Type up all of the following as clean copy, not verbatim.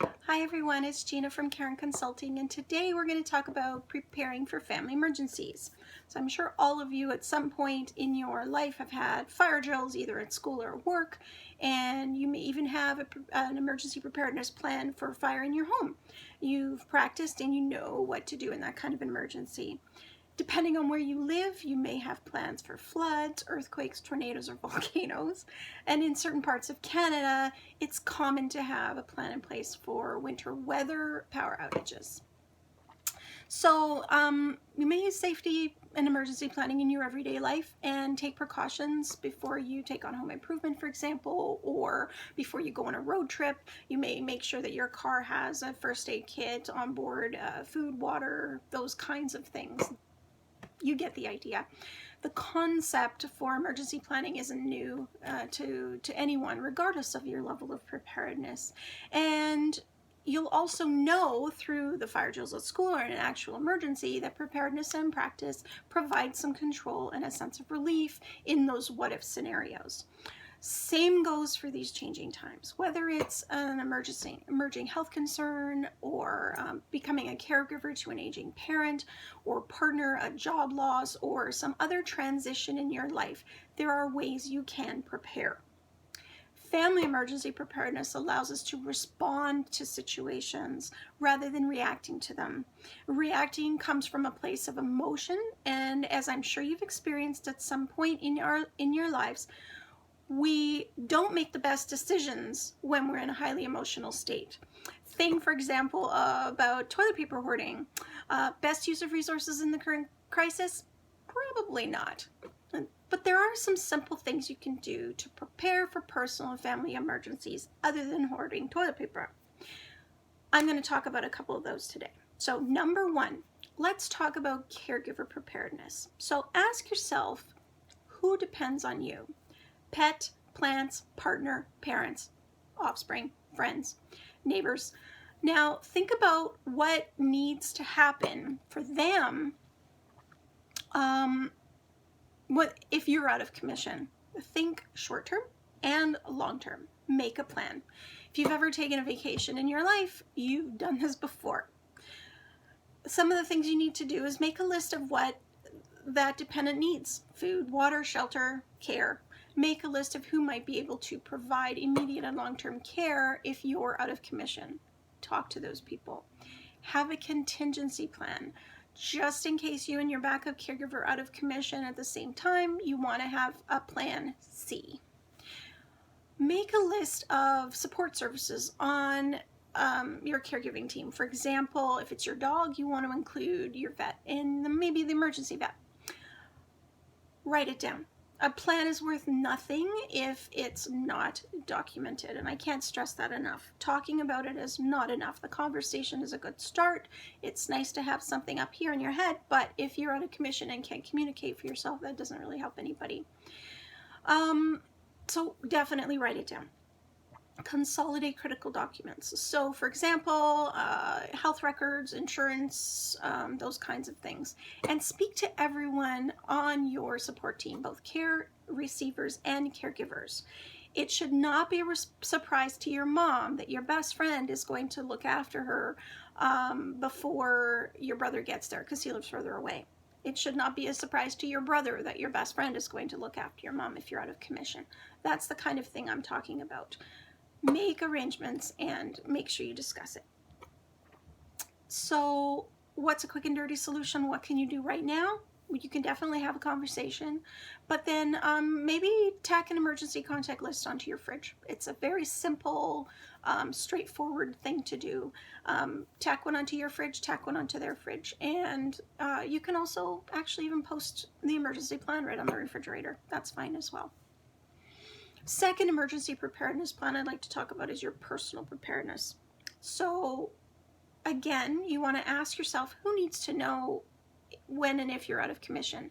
Hi everyone, it's Gina from Karen Consulting, and today we're going to talk about preparing for family emergencies. So I'm sure all of you at some point in your life have had fire drills either at school or work, and you may even have an emergency preparedness plan for fire in your home. You've practiced and you know what to do in that kind of an emergency. Depending on where you live, you may have plans for floods, earthquakes, tornadoes, or volcanoes. And in certain parts of Canada, it's common to have a plan in place for winter weather power outages. So you may use safety and emergency planning in your everyday life and take precautions before you take on home improvement, for example, or before you go on a road trip. You may make sure that your car has a first aid kit on board, food, water, those kinds of things. You get the idea. The concept for emergency planning isn't new to anyone, regardless of your level of preparedness. And you'll also know through the fire drills at school or in an actual emergency that preparedness and practice provide some control and a sense of relief in those what-if scenarios. Same goes for these changing times, whether it's an emerging health concern or becoming a caregiver to an aging parent or partner, a job loss, or some other transition in your life. There are ways you can prepare. Family emergency preparedness allows us to respond to situations rather than reacting to them. Reacting comes from a place of emotion, and as I'm sure you've experienced at some point in your lives, we don't make the best decisions when we're in a highly emotional state. Think, for example, about toilet paper hoarding. Best use of resources in the current crisis? Probably not. But there are some simple things you can do to prepare for personal and family emergencies other than hoarding toilet paper. I'm going to talk about a couple of those today. So number one, let's talk about caregiver preparedness. So ask yourself, who depends on you? Pet, plants, partner, parents, offspring, friends, neighbors. Now think about what needs to happen for them what if you're out of commission. Think short term and long term. Make a plan. If you've ever taken a vacation in your life, you've done this before. Some of the things you need to do is make a list of what that dependent needs: food, water, shelter, care. Make a list of who might be able to provide immediate and long-term care if you're out of commission. Talk to those people. Have a contingency plan. Just in case you and your backup caregiver are out of commission at the same time, you want to have a plan C. Make a list of support services on your caregiving team. For example, if it's your dog, you want to include your vet and maybe the emergency vet. Write it down. A plan is worth nothing if it's not documented, and I can't stress that enough. Talking about it is not enough. The conversation is a good start. It's nice to have something up here in your head, but if you're out of commission and can't communicate for yourself, that doesn't really help anybody. So definitely write it down. Consolidate critical documents. So for example, health records, insurance, those kinds of things. And speak to everyone on your support team, both care receivers and caregivers. It should not be a surprise to your mom that your best friend is going to look after her before your brother gets there because he lives further away. It should not be a surprise to your brother that your best friend is going to look after your mom if you're out of commission. That's the kind of thing I'm talking about. Make arrangements and make sure you discuss it. So what's a quick and dirty solution? What can you do right now? You can definitely have a conversation, but then maybe tack an emergency contact list onto your fridge. It's a very simple, straightforward thing to do. Tack one onto your fridge, tack one onto their fridge, and you can also actually even post the emergency plan right on the refrigerator. That's fine as well. Second emergency preparedness plan I'd like to talk about is your personal preparedness. So again, you want to ask yourself, who needs to know when and if you're out of commission?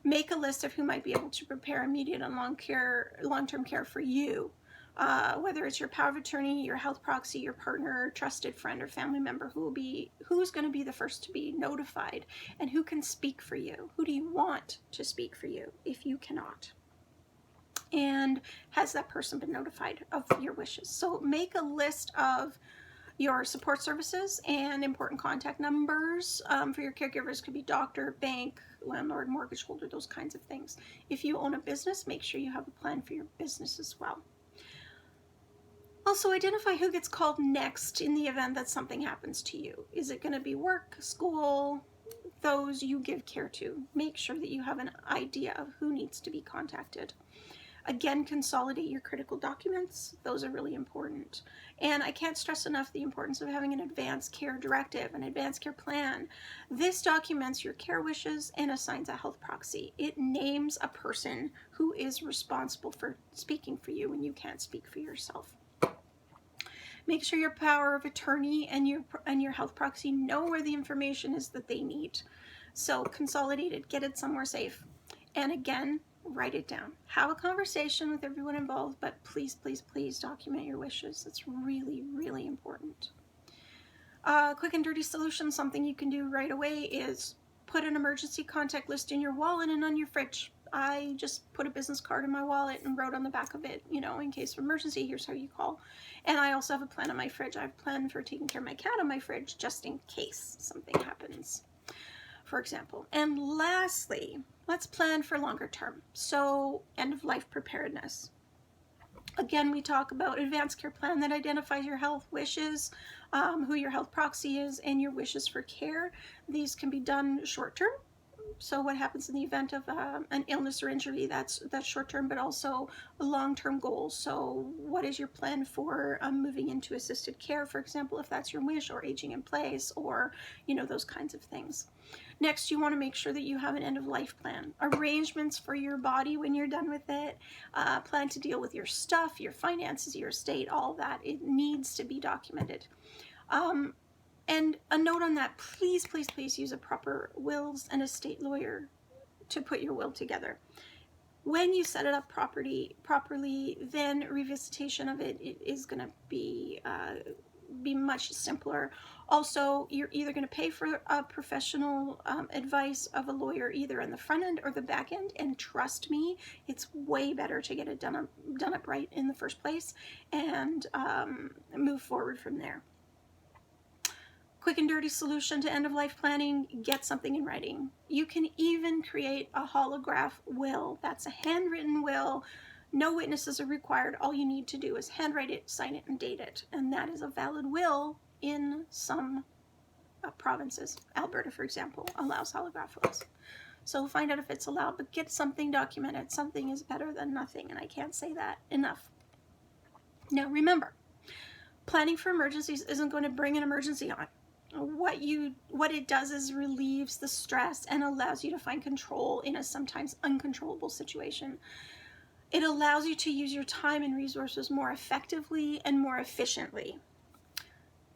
Make a list of who might be able to prepare immediate and long-term care for you, whether it's your power of attorney, your health proxy, your partner, trusted friend, or family member. Who's going to be the first to be notified, and who can speak for you? Who do you want to speak for you if you cannot? And has that person been notified of your wishes? So make a list of Your support services and important contact numbers for your caregivers could be doctor, bank, landlord, mortgage holder, those kinds of things. If you own a business, make sure you have a plan for your business as well. Also, identify who gets called next in the event that something happens to you. Is it going to be work, school, those you give care to? Make sure that you have an idea of who needs to be contacted. Again, consolidate your critical documents. Those are really important. And I can't stress enough the importance of having an advanced care directive, an advanced care plan. This documents your care wishes and assigns a health proxy. It names a person who is responsible for speaking for you when you can't speak for yourself. Make sure your power of attorney and your health proxy know where the information is that they need. So consolidate it, get it somewhere safe. And again, write it down. Have a conversation with everyone involved, but please, please, please document your wishes. It's really, really important. Quick and dirty solution, something you can do right away is put an emergency contact list in your wallet and on your fridge. I just put a business card in my wallet and wrote on the back of it, you know, in case of emergency, here's how you call. And I also have a plan on my fridge. I have a plan for taking care of my cat on my fridge just in case something happens, for example. And lastly, let's plan for longer term. So end-of-life preparedness. Again, we talk about advanced care plan that identifies your health wishes, who your health proxy is, and your wishes for care. These can be done short term. So what happens in the event of an illness or injury, that's short term, but also a long-term goal. So what is your plan for moving into assisted care, for example, if that's your wish, or aging in place, or, you know, those kinds of things. Next, you want to make sure that you have an end-of-life plan. Arrangements for your body when you're done with it. Plan to deal with your stuff, your finances, your estate, all that. It needs to be documented. And a note on that, please, please, please use a proper wills and estate lawyer to put your will together. When you set it up properly, then revisitation of it is going to be much simpler. Also, you're either going to pay for professional advice of a lawyer either in the front end or the back end, and trust me, it's way better to get it done up right in the first place and move forward from there. Quick and dirty solution to end-of-life planning, get something in writing. You can even create a holograph will. That's a handwritten will. No witnesses are required. All you need to do is handwrite it, sign it, and date it. And that is a valid will in some provinces. Alberta, for example, allows holograph wills. So find out if it's allowed, but get something documented. Something is better than nothing, and I can't say that enough. Now remember, planning for emergencies isn't going to bring an emergency on. What it does is relieves the stress and allows you to find control in a sometimes uncontrollable situation. It allows you to use your time and resources more effectively and more efficiently.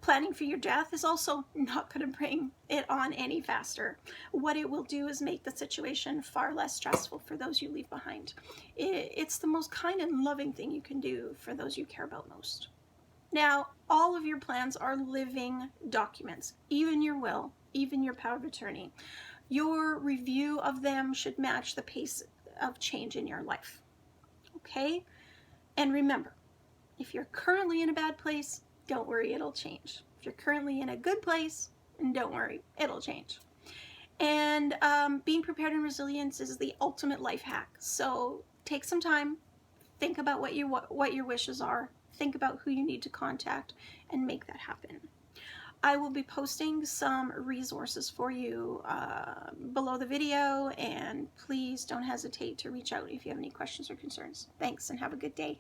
Planning for your death is also not going to bring it on any faster. What it will do is make the situation far less stressful for those you leave behind. It's the most kind and loving thing you can do for those you care about most. Now, all of your plans are living documents, even your will, even your power of attorney. Your review of them should match the pace of change in your life. Okay? And remember, if you're currently in a bad place, don't worry, it'll change. If you're currently in a good place, don't worry, it'll change. And being prepared and resilient is the ultimate life hack. So take some time, think about what your wishes are, think about who you need to contact, and make that happen. I will be posting some resources for you below the video, and please don't hesitate to reach out if you have any questions or concerns. Thanks, and have a good day.